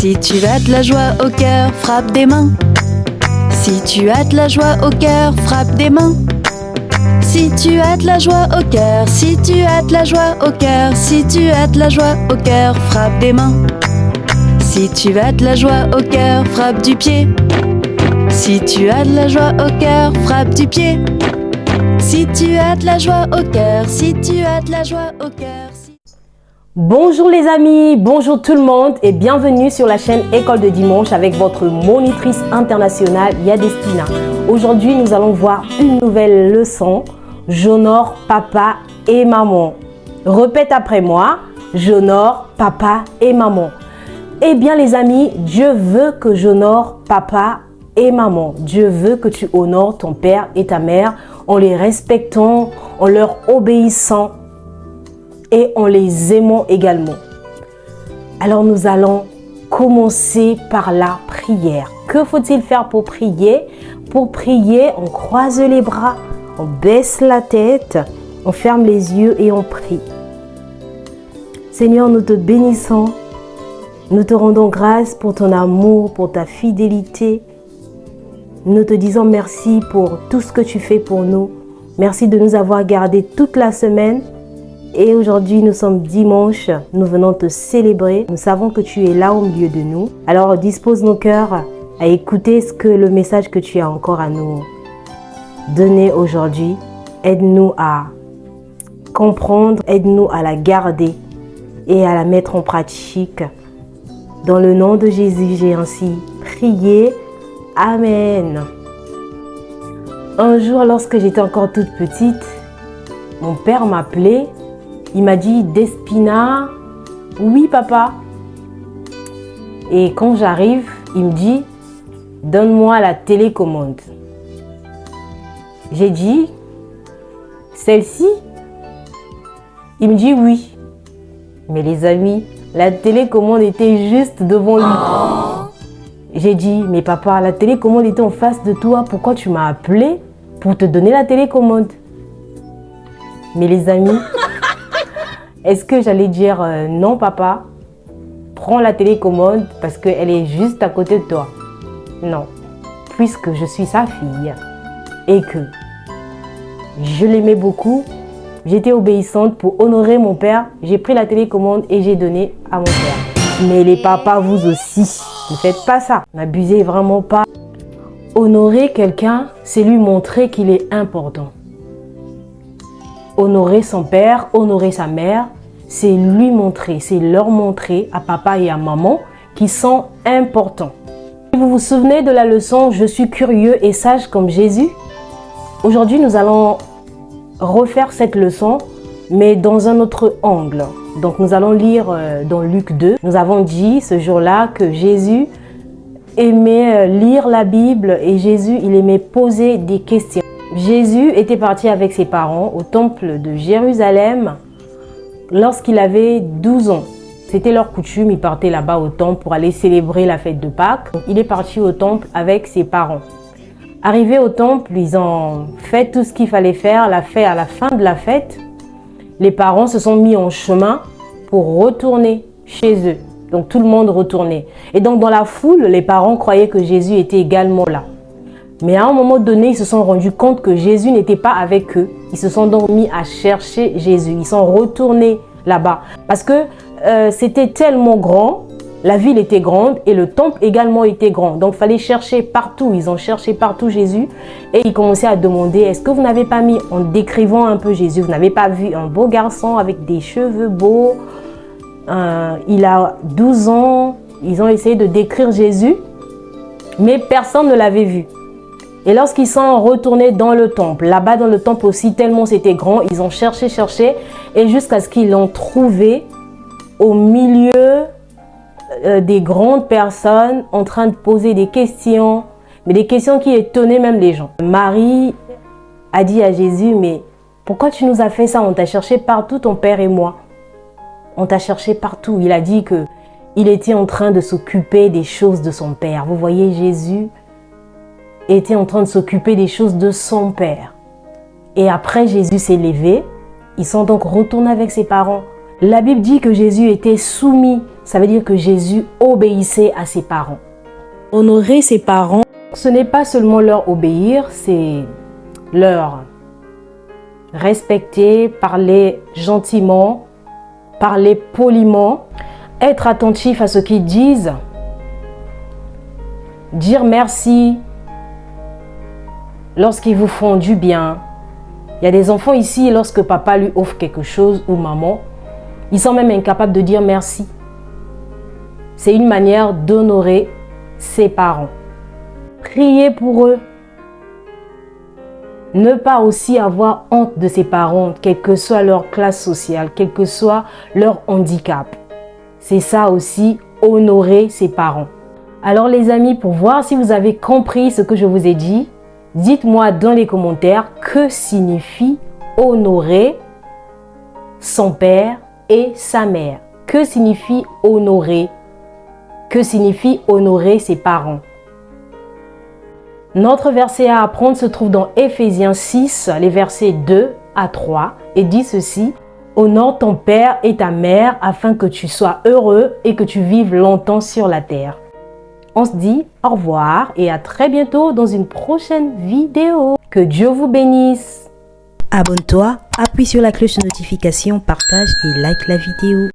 Si tu as de la joie au cœur, frappe des mains. Si tu as de la joie au cœur, frappe des mains. Si tu as de la joie au cœur, si tu as de la joie au cœur, si tu as de la joie au cœur, frappe des mains. Si tu as de la joie au cœur, frappe du pied. Si tu as de la joie au cœur, frappe du pied. Si tu as de la joie au cœur, si tu as de la joie au cœur. Bonjour les amis, bonjour tout le monde et bienvenue sur la chaîne École de Dimanche avec votre monitrice internationale Yadespina. Aujourd'hui, nous allons voir une nouvelle leçon. J'honore papa et maman. Répète après moi, j'honore papa et maman. Eh bien les amis, Dieu veut que j'honore papa et maman. Dieu veut que tu honores ton père et ta mère en les respectant, en leur obéissant et en les aimant également. Alors nous allons commencer par la prière. Que faut-il faire pour prier? Pour prier, on croise les bras, on baisse la tête, on ferme les yeux et on prie. Seigneur, nous te bénissons, nous te rendons grâce pour ton amour, pour ta fidélité. Nous te disons merci pour tout ce que tu fais pour nous. Merci de nous avoir gardés toute la semaine. Et aujourd'hui, nous sommes dimanche, nous venons te célébrer. Nous savons que tu es là au milieu de nous. Alors, dispose nos cœurs à écouter le message que tu as encore à nous donner aujourd'hui. Aide-nous à comprendre, aide-nous à la garder et à la mettre en pratique. Dans le nom de Jésus, j'ai ainsi prié. Amen. Un jour, lorsque j'étais encore toute petite, mon père m'appelait. Il m'a dit, Despina, oui papa. Et quand j'arrive, il me dit, donne-moi la télécommande. J'ai dit, celle-ci? Il me dit oui. Mais les amis, la télécommande était juste devant lui. J'ai dit, mais papa, la télécommande était en face de toi. Pourquoi tu m'as appelé pour te donner la télécommande? Mais les amis, est-ce que j'allais dire non papa, prends la télécommande parce qu'elle est juste à côté de toi? Non, puisque je suis sa fille et que je l'aimais beaucoup, j'étais obéissante pour honorer mon père. J'ai pris la télécommande et j'ai donné à mon père. Mais les papas, vous aussi, ne faites pas ça. N'abusez vraiment pas. Honorer quelqu'un, c'est lui montrer qu'il est important. Honorer son père, honorer sa mère, c'est lui montrer, c'est leur montrer à papa et à maman qu'ils sont importants. Vous vous souvenez de la leçon « Je suis curieux et sage comme Jésus » ? Aujourd'hui, nous allons refaire cette leçon, mais dans un autre angle. Donc, nous allons lire dans Luc 2. Nous avons dit ce jour-là que Jésus aimait lire la Bible et Jésus, il aimait poser des questions. Jésus était parti avec ses parents au temple de Jérusalem lorsqu'il avait 12 ans. C'était leur coutume, ils partaient là-bas au temple pour aller célébrer la fête de Pâques. Il est parti au temple avec ses parents. Arrivés au temple, ils ont fait tout ce qu'il fallait faire. À la fin de la fête, les parents se sont mis en chemin pour retourner chez eux. Donc tout le monde retournait. Et donc dans la foule, les parents croyaient que Jésus était également là. Mais à un moment donné, ils se sont rendus compte que Jésus n'était pas avec eux. Ils se sont donc mis à chercher Jésus. Ils sont retournés là-bas. Parce que c'était tellement grand, la ville était grande et le temple également était grand. Donc il fallait chercher partout. Ils ont cherché partout Jésus. Et ils commençaient à demander, est-ce que vous n'avez pas mis, en décrivant un peu Jésus, vous n'avez pas vu un beau garçon avec des cheveux beaux, il a 12 ans. Ils ont essayé de décrire Jésus, mais personne ne l'avait vu. Et lorsqu'ils sont retournés dans le temple, là-bas dans le temple aussi, tellement c'était grand, ils ont cherché, et jusqu'à ce qu'ils l'ont trouvé au milieu des grandes personnes en train de poser des questions, mais des questions qui étonnaient même les gens. Marie a dit à Jésus, mais pourquoi tu nous as fait ça? On t'a cherché partout, ton père et moi. On t'a cherché partout. Il a dit qu'il était en train de s'occuper des choses de son père. Vous voyez, Jésus était en train de s'occuper des choses de son père. Et après, Jésus s'est levé. Ils sont donc retournés avec ses parents. La Bible dit que Jésus était soumis Ça veut dire que Jésus obéissait à ses parents. Honorer ses parents, ce n'est pas seulement leur obéir, c'est leur respecter, parler gentiment, parler poliment, être attentif à ce qu'ils disent, dire merci lorsqu'ils vous font du bien. Il y a des enfants ici, lorsque papa lui offre quelque chose ou maman, ils sont même incapables de dire merci. C'est une manière d'honorer ses parents. Prier pour eux. Ne pas aussi avoir honte de ses parents, quelle que soit leur classe sociale, quel que soit leur handicap. C'est ça aussi, honorer ses parents. Alors les amis, pour voir si vous avez compris ce que je vous ai dit, dites-moi dans les commentaires que signifie honorer son père et sa mère. Que signifie honorer? Que signifie honorer ses parents? Notre verset à apprendre se trouve dans Éphésiens 6, les versets 2 à 3, et dit ceci: honore ton père et ta mère afin que tu sois heureux et que tu vives longtemps sur la terre. On se dit au revoir et à très bientôt dans une prochaine vidéo. Que Dieu vous bénisse. Abonne-toi, appuie sur la cloche de notification, partage et like la vidéo.